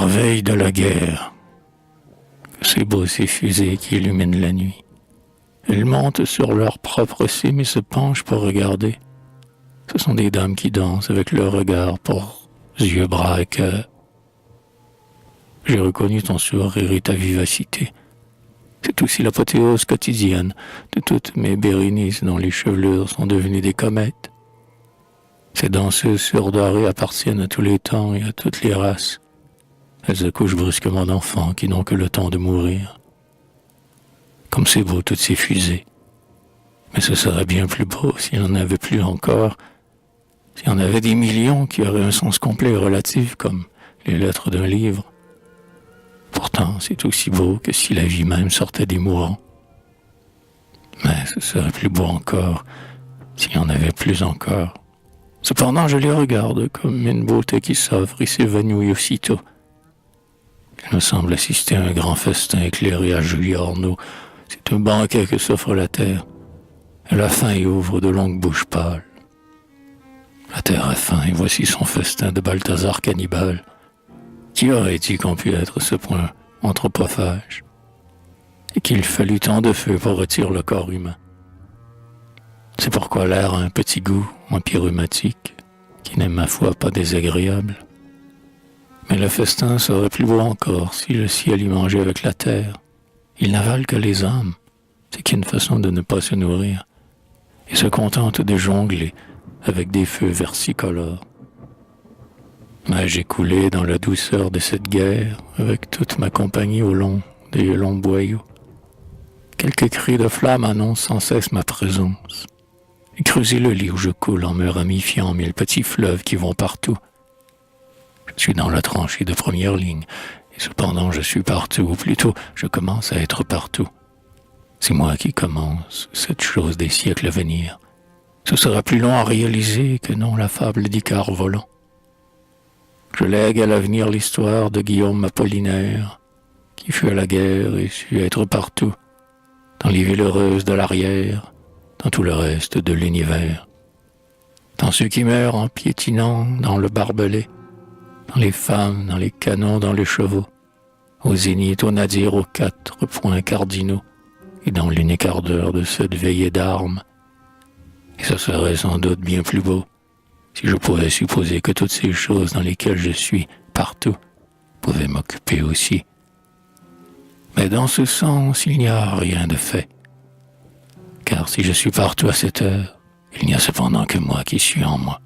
merveille de la guerre. C'est beau ces fusées qui illuminent la nuit. Elles montent sur leur propre cime et se penchent pour regarder. Ce sont des dames qui dansent avec leur regard pour yeux, bras et cœur. J'ai reconnu ton sourire et ta vivacité. C'est aussi l'apothéose quotidienne de toutes mes Bérénices dont les chevelures sont devenues des comètes. Ces danseuses surdorées appartiennent à tous les temps et à toutes les races. Elles accouchent brusquement d'enfants qui n'ont que le temps de mourir. Comme c'est beau toutes ces fusées. Mais ce serait bien plus beau s'il n'y en avait plus encore. S'il y en avait des millions qui auraient un sens complet et relatif comme les lettres d'un livre. Pourtant, c'est aussi beau que si la vie même sortait des mourants. Mais ce serait plus beau encore s'il y en avait plus encore. Cependant, je les regarde comme une beauté qui s'offre et s'évanouit aussitôt. Il me semble assister à un grand festin éclairé à Julie Arnaud. C'est un banquet que s'offre la terre. Elle a faim et ouvre de longues bouches pâles. La terre a faim et voici son festin de Balthazar cannibale. Qui aurait dit qu'on pût être ce point anthropophage et qu'il fallut tant de feu pour retirer le corps humain? C'est pourquoi l'air a un petit goût empyréumatique qui n'est ma foi pas désagréable. Mais le festin serait plus beau encore si le ciel y mangeait avec la terre. Il n'avale que les âmes, c'est qu'une façon de ne pas se nourrir, et se contente de jongler avec des feux versicolores. Mais j'ai coulé dans la douceur de cette guerre avec toute ma compagnie au long des longs boyaux. Quelques cris de flamme annoncent sans cesse ma présence. Et creusez le lit où je coule en me ramifiant mille petits fleuves qui vont partout. Je suis dans la tranchée de première ligne, et cependant je suis partout, ou plutôt je commence à être partout. C'est moi qui commence cette chose des siècles à venir. Ce sera plus long à réaliser que non la fable d'Icare volant. Je lègue à l'avenir l'histoire de Guillaume Apollinaire, qui fut à la guerre et sut être partout, dans les villes heureuses de l'arrière, dans tout le reste de l'univers, dans ceux qui meurent en piétinant dans le barbelé, dans les femmes, dans les canons, dans les chevaux, au zénith, au nadir, aux 4 points cardinaux, et dans l'unique ardeur de cette veillée d'armes. Et ce serait sans doute bien plus beau si je pouvais supposer que toutes ces choses dans lesquelles je suis partout pouvaient m'occuper aussi. Mais dans ce sens, il n'y a rien de fait. Car si je suis partout à cette heure, il n'y a cependant que moi qui suis en moi.